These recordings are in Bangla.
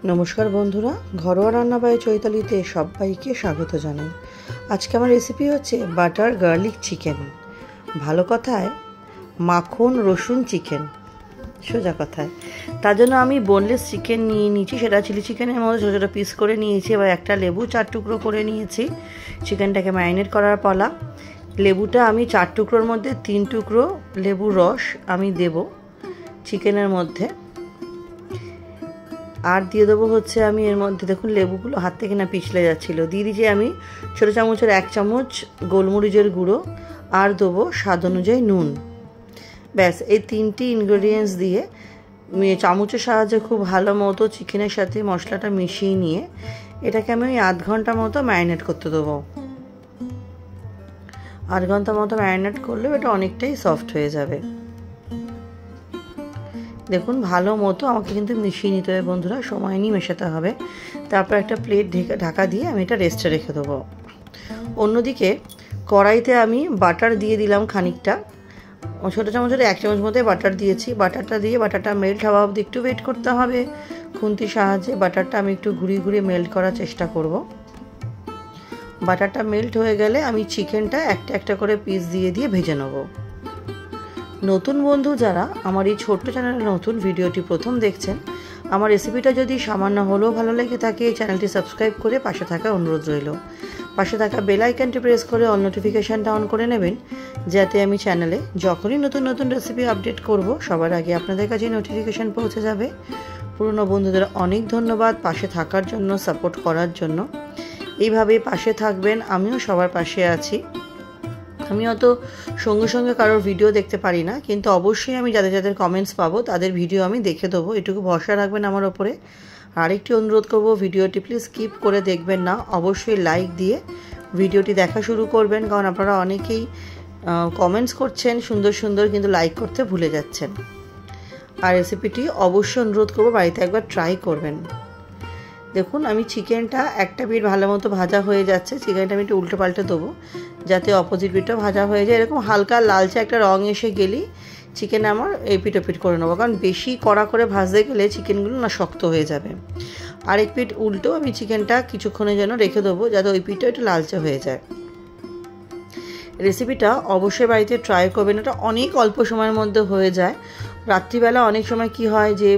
নমস্কার বন্ধুরা, ঘরোয়া রান্না বাই চৈতালিতে সবাইকে স্বাগত জানাই। আজকে আমার রেসিপি হচ্ছে বাটার গার্লিক চিকেন। ভালো কথায় মাখন রসুন চিকেন, সোজা কথায়। তার জন্য আমি বোনলেস চিকেন নিয়ে নিয়েছি, সেটা চিলি চিকেনের মধ্যে ছোটো ছোটো পিস করে নিয়েছি। এবার একটা লেবু 4 টুকরো করে নিয়েছি। চিকেনটাকে ম্যারিনেট করার পালা। লেবুটা আমি 4 টুকরোর মধ্যে 3 টুকরো লেবুর রস আমি দেব চিকেনের মধ্যে। আর দিয়ে দেবো হচ্ছে আমি এর মধ্যে, দেখুন লেবুগুলো হাত থেকে না পিছলে যাচ্ছিলো, দিয়ে দিয়েছি আমি ছোটো চামচের 1 চামচ গোলমরিচের গুঁড়ো, আর দেবো স্বাদ অনুযায়ী নুন। ব্যাস, এই 3টি ইনগ্রেডিয়েন্টস দিয়ে চামচের সাহায্যে খুব ভালো মতো চিকেনের সাথে মশলাটা মিশিয়ে নিয়ে এটাকে আমি ওই 8 ঘন্টা মতো ম্যারিনেট করতে দেবো। 8 ঘন্টা মতো ম্যারিনেট করলেও এটা অনেকটাই সফট হয়ে যাবে। দেখুন ভালো মতো আমাকে কিন্তু মিশিয়ে নিতে হবে বন্ধুরা, সময় নিয়ে মেশাতে হবে। তারপর একটা প্লেট ঢাকা দিয়ে আমি এটা রেস্টে রেখে দেবো। অন্যদিকে কড়াইতে আমি বাটার দিয়ে দিলাম খানিকটা, ছোটো চামচের 1 চামচ মতো বাটার দিয়েছি। বাটারটা দিয়ে বাটারটা মেল্ট হওয়া অবধি একটু ওয়েট করতে হবে। খুন্তির সাহায্যে বাটারটা আমি একটু ঘুরিয়ে ঘুরিয়ে মেল্ট করার চেষ্টা করব। বাটারটা মেল্ট হয়ে গেলে আমি চিকেনটা একটা একটা করে পিস দিয়ে ভেজে নেব। নতুন বন্ধু যারা আমার এই ছোট্ট চ্যানেলে নতুন ভিডিওটি প্রথম দেখছেন, আমার রেসিপিটা যদি সামান্য হলেও ভালো লেগে থাকে চ্যানেলটি সাবস্ক্রাইব করে পাশে থাকা অনুরোধ রইল। পাশে থাকা বেল আইকনটি প্রেস করে অল নোটিফিকেশানটা অন করে নেবেন, যাতে আমি চ্যানেলে যখনই নতুন নতুন রেসিপি আপডেট করব সবার আগে আপনাদের কাছে নোটিফিকেশান পৌঁছে যাবে। পুরনো বন্ধুদের অনেক ধন্যবাদ পাশে থাকার জন্য, সাপোর্ট করার জন্য। এইভাবে পাশে থাকবেন, আমিও সবার পাশে আছি। আমি অত সঙ্গে সঙ্গে কারোর ভিডিও দেখতে পারি না, কিন্তু অবশ্যই আমি যাদের যাদের কমেন্টস পাবো তাদের ভিডিও আমি দেখে দেবো, এটুকু ভরসা রাখবেন আমার ওপরে। আরেকটি অনুরোধ করব, ভিডিওটি প্লিজ স্কিপ করে দেখবেন না, অবশ্যই লাইক দিয়ে ভিডিওটি দেখা শুরু করবেন, কারণ আপনারা অনেকেই কমেন্টস করছেন সুন্দর সুন্দর, কিন্তু লাইক করতে ভুলে যাচ্ছেন। আর রেসিপিটি অবশ্যই অনুরোধ করব বাড়িতে একবার ট্রাই করবেন। দেখুন আমি চিকেনটা একটা পিঠ ভালো মতো ভাজা হয়ে যাচ্ছে, চিকেনটা আমি একটু উল্টো পাল্টে দেবো যাতে অপোজিট পিঠটা ভাজা হয়ে যায়। এরকম হালকা লালচে একটা রং এসে গেলেই চিকেন আমার এই পিঠ ওপিঠ করে নেবো, কারণ বেশি কড়া করে ভাজতে গেলে চিকেনগুলো না শক্ত হয়ে যাবে। আরেক পিঠ উল্টো আমি চিকেনটা কিছুক্ষণের জন্য রেখে দেবো যাতে ওই পিঠটা একটু লালচে হয়ে যায়। রেসিপিটা অবশ্যই বাড়িতে ট্রাই করবেন, এটা অনেক অল্প সময়ের মধ্যে হয়ে যায়। রাত্রিবেলা অনেক সময় কি হয় যে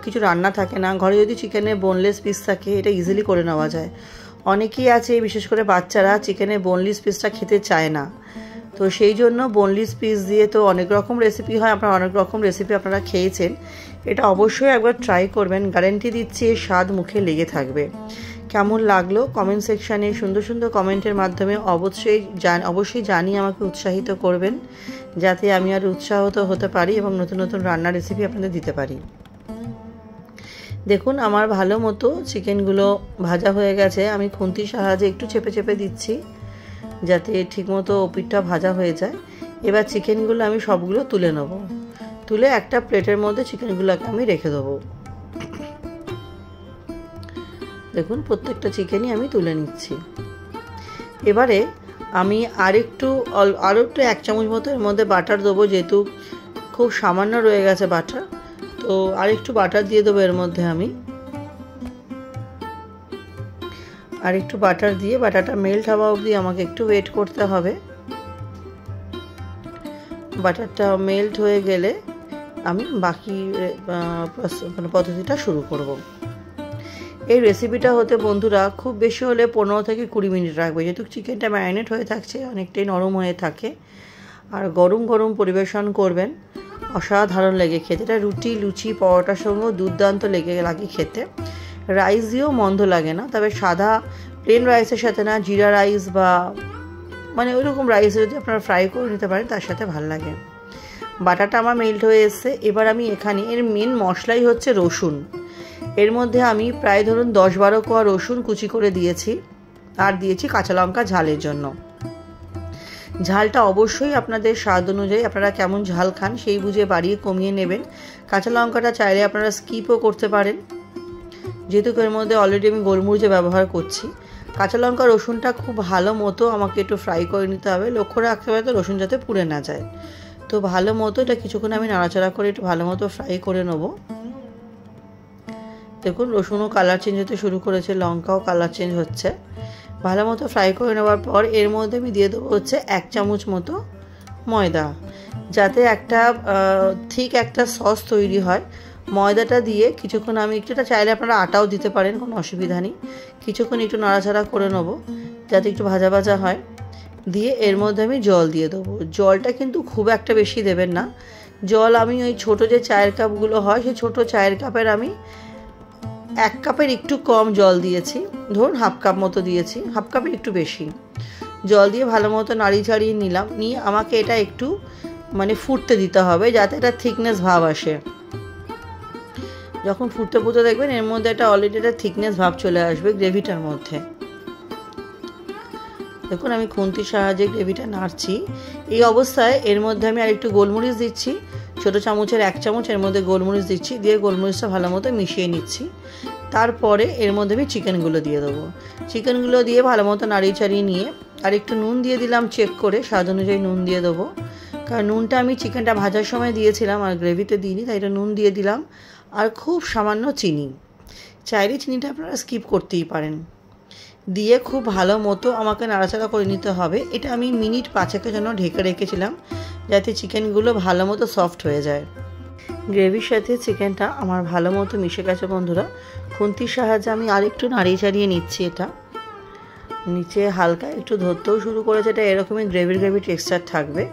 কিছু রান্না থাকে না, ঘরে যদি চিকেনের বোনলেস পিস থাকে এটা ইজিলি করে নেওয়া যায়। অনেকেই আছে, বিশেষ করে বাচ্চারা চিকেনের বোনলেস পিসটা খেতে চায় না, তো সেই জন্য বোনলেস পিস দিয়ে তো অনেক রকম রেসিপি হয়, আপনারা অনেক রকম রেসিপি আপনারা খেয়েছেন। এটা অবশ্যই একবার ট্রাই করবেন, গ্যারান্টি দিচ্ছি এর স্বাদ মুখে লেগে থাকবে। কেমন লাগলো কমেন্ট সেকশানে সুন্দর সুন্দর কমেন্টের মাধ্যমে অবশ্যই জানিয়ে আমাকে উৎসাহিত করবেন, যাতে আমি আর উৎসাহিত হতে পারি এবং নতুন নতুন রান্নার রেসিপি আপনাদের দিতে পারি। দেখুন আমার ভালো মতো চিকেনগুলো ভাজা হয়ে গেছে, আমি খুন্তির সাহায্যে একটু চেপে চেপে দিচ্ছি যাতে ঠিকমতো ওপিঠটা ভাজা হয়ে যায়। এবার চিকেনগুলো আমি সবগুলো তুলে নেব, তুলে একটা প্লেটের মধ্যে চিকেনগুলোকে আমি রেখে দেবো। দেখুন প্রত্যেকটা চিকেনই আমি তুলে নিচ্ছি। এবারে আমি আরও একটু 1 চামচ মতো এর মধ্যে বাটার দেবো, যেহেতু খুব সামান্য রয়ে গেছে বাটার, তো আরেকটু বাটার দিয়ে দেবো এর মধ্যে। আমি আরেকটু বাটার দিয়ে বাটারটা মেল্ট হওয়া অবধি আমাকে একটু ওয়েট করতে হবে। বাটারটা মেল্ট হয়ে গেলে আমি বাকি পদ্ধতিটা শুরু করব। এই রেসিপিটা হতে বন্ধুরা খুব বেশি হলে 15 থেকে 20 মিনিট রাখবে, যেহেতু চিকেনটা ম্যারিনেট হয়ে থাকছে, অনেকটাই নরম হয়ে থাকে। আর গরম গরম পরিবেশন করবেন, অসাধারণ লেগে খেতে। এটা রুটি, লুচি, পরোটার সঙ্গেও দুর্দান্ত লাগে খেতে। রাইস দিয়েও মন্দ লাগে না, তবে সাদা প্লেন রাইসের সাথে না, জিরা রাইস বা মানে ওইরকম রাইসে যদি আপনারা ফ্রাই করে নিতে পারেন তার সাথে ভালো লাগে। বাটারটা আমার মেল্ট হয়ে এসছে। এবার আমি এখানে এর মেন মশলাই হচ্ছে রসুন। এর মধ্যে আমি প্রায় ধরুন 10-12 কোয়া রসুন কুচি করে দিয়েছি, আর দিয়েছি কাঁচা লঙ্কা ঝালের জন্য। ঝালটা অবশ্যই আপনাদের স্বাদ অনুযায়ী, আপনারা কেমন ঝাল খান সেই বুঝে বাড়িয়ে কমিয়ে নেবেন। কাঁচা লঙ্কাটা চাইলে আপনারা স্কিপও করতে পারেন, যেহেতু এর মধ্যে অলরেডি আমি গোলমরিচ ব্যবহার করছি। কাঁচা লঙ্কা রসুনটা খুব ভালো মতো আমাকে একটু ফ্রাই করে নিতে হবে। লক্ষ্য রাখতে হবে তো রসুন যাতে পুড়ে না যায়। তো ভালো মতো এটা কিছুক্ষণ আমি নাড়াচাড়া করে একটু ভালো মতো ফ্রাই করে নেব। দেখুন রসুনও কালার চেঞ্জ হতে শুরু করেছে, লঙ্কাও কালার চেঞ্জ হচ্ছে। ভালো মতো ফ্রাই করে নেওয়ার পর এর মধ্যে আমি দিয়ে দেবো হচ্ছে 1 চামচ মতো ময়দা, যাতে একটা ঠিক একটা সস তৈরি হয়। ময়দাটা দিয়ে কিছুক্ষণ আমি একটুটা, চাইলে আপনারা আটাও দিতে পারেন, কোনো অসুবিধা নেই। কিছুক্ষণ একটু নাড়াচাড়া করে নেবো যাতে একটু ভাজা ভাজা হয়। দিয়ে এর মধ্যে আমি জল দিয়ে দেবো। জলটা কিন্তু খুব একটা বেশি দেবেন না। জল আমি ওই ছোটো যে চায়ের কাপগুলো হয়, সেই ছোটো চায়ের কাপের আমি 1 কাপের একটু কম জল দিয়েছি। ধরুন 1/2 কাপ মতো দিয়েছি, 1/2 কাপের একটু বেশি জল দিয়ে ভালো মতো নাড়িয়ে চাড়িয়ে নিলাম। নিয়ে আমাকে এটা একটু মানে ফুটতে দিতে হবে, যাতে এটা থিকনেস ভাব আসে। যখন ফুটতে ফুটতে দেখবেন এর মধ্যে একটা অলরেডি একটা থিকনেস ভাব চলে আসবে গ্রেভিটার মধ্যে। দেখুন আমি খুন্তির সাহায্যে গ্রেভিটা নাড়ছি। এই অবস্থায় এর মধ্যে আমি আর একটু গোলমরিচ দিচ্ছি, ছোটো চামচের 1 চামচ এর মধ্যে গোলমরিচ দিচ্ছি। দিয়ে গোলমরিচটা ভালো মতো মিশিয়ে নিচ্ছি। তারপরে এর মধ্যে আমি চিকেনগুলো দিয়ে দেবো। চিকেনগুলো দিয়ে ভালো মতো নাড়িয়ে চাড়িয়ে নিয়ে আর একটু নুন দিয়ে দিলাম চেক করে, স্বাদ অনুযায়ী নুন দিয়ে দেবো। কারণ নুনটা আমি চিকেনটা ভাজার সময় দিয়েছিলাম আর গ্রেভিতে দিইনি, তাই এটা নুন দিয়ে দিলাম। আর খুব সামান্য চিনি, চাইলে চিনিটা আপনারা স্কিপ করতেই পারেন। দিয়ে খুব ভালো মতো আমাকে নাড়াচাড়া করে নিতে হবে। এটা আমি মিনিট 5-এর জন্য ঢেকে রেখেছিলাম, যাতে চিকেনগুলো ভালো মতো সফট হয়ে যায়। গ্রেভির সাথে চিকেনটা আমার ভালো মতো মিশে গেছে বন্ধুরা। খুন্তির সাহায্যে আমি আর একটু নাড়িয়ে চাড়িয়ে নিচ্ছি। এটা নিচে হালকা একটু ধরতেও শুরু করেছে, এটা এরকমই গ্রেভি টেক্সচার থাকবে।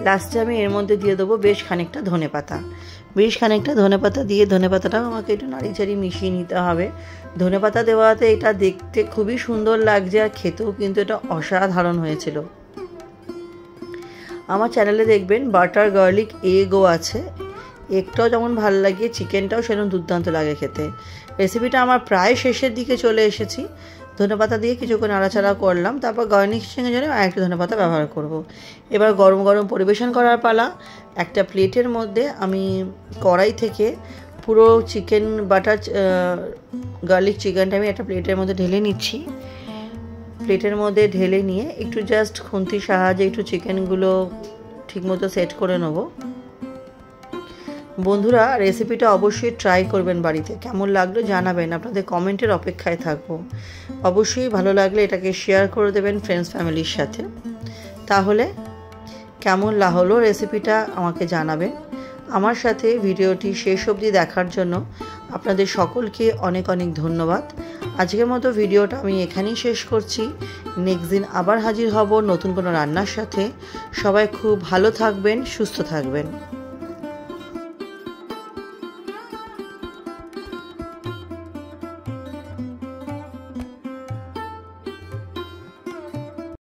লাস্টে আমি এর মধ্যে দিয়ে দেবো বেশ খানিকটা ধনেপাতা। ধনেপাতা দিয়ে ধনেপাতাটাও আমাকে একটু নাড়িয়ে চাড়িয়ে মিশিয়ে নিতে হবে। ধনেপাতা দেওয়াতে এটা দেখতে খুবই সুন্দর লাগছে আর খেতেও কিন্তু এটা অসাধারণ হয়েছিল। আমার চ্যানেলে দেখবেন বাটার গার্লিক এগও আছে, এগটাও যেমন ভালো লাগে, চিকেনটাও সেরকম দুর্দান্ত লাগে খেতে। রেসিপিটা আমার প্রায় শেষের দিকে চলে এসেছি। ধনেপাতা দিয়ে কিছুক্ষণ নাড়াচাড়া করলাম, তারপর গার্নিশিংয়ের জন্য আরেকটু ধনেপাতা ব্যবহার করব। এবার গরম গরম পরিবেশন করার পালা। একটা প্লেটের মধ্যে আমি কড়াই থেকে পুরো চিকেন বাটার গার্লিক চিকেনটা আমি একটা প্লেটের মধ্যে ঢেলে নিচ্ছি। প্লেটের মধ্যে ঢেলে নিয়ে একটু জাস্ট খুন্তির সাহায্যে একটু চিকেনগুলো ঠিকমতো সেট করে নেব। বন্ধুরা রেসিপিটা অবশ্যই ট্রাই করবেন বাড়িতে, কেমন লাগলো জানাবেন, আপনাদের কমেন্টের অপেক্ষায় থাকবো। অবশ্যই ভালো লাগলে এটাকে শেয়ার করে দেবেন ফ্রেন্ডস ফ্যামিলির সাথে। তাহলে কেমন হলো রেসিপিটা আমাকে জানাবেন। আমার সাথে ভিডিওটি শেষ অবধি দেখার জন্য আপনাদের সকলকে অনেক অনেক ধন্যবাদ। আজকের মতো ভিডিওটা আমি এখানেই শেষ করছি। নেক্সট দিন আবার হাজির হব নতুন কোনো রান্নার সাথে। সবাই খুব ভালো থাকবেন, সুস্থ থাকবেন।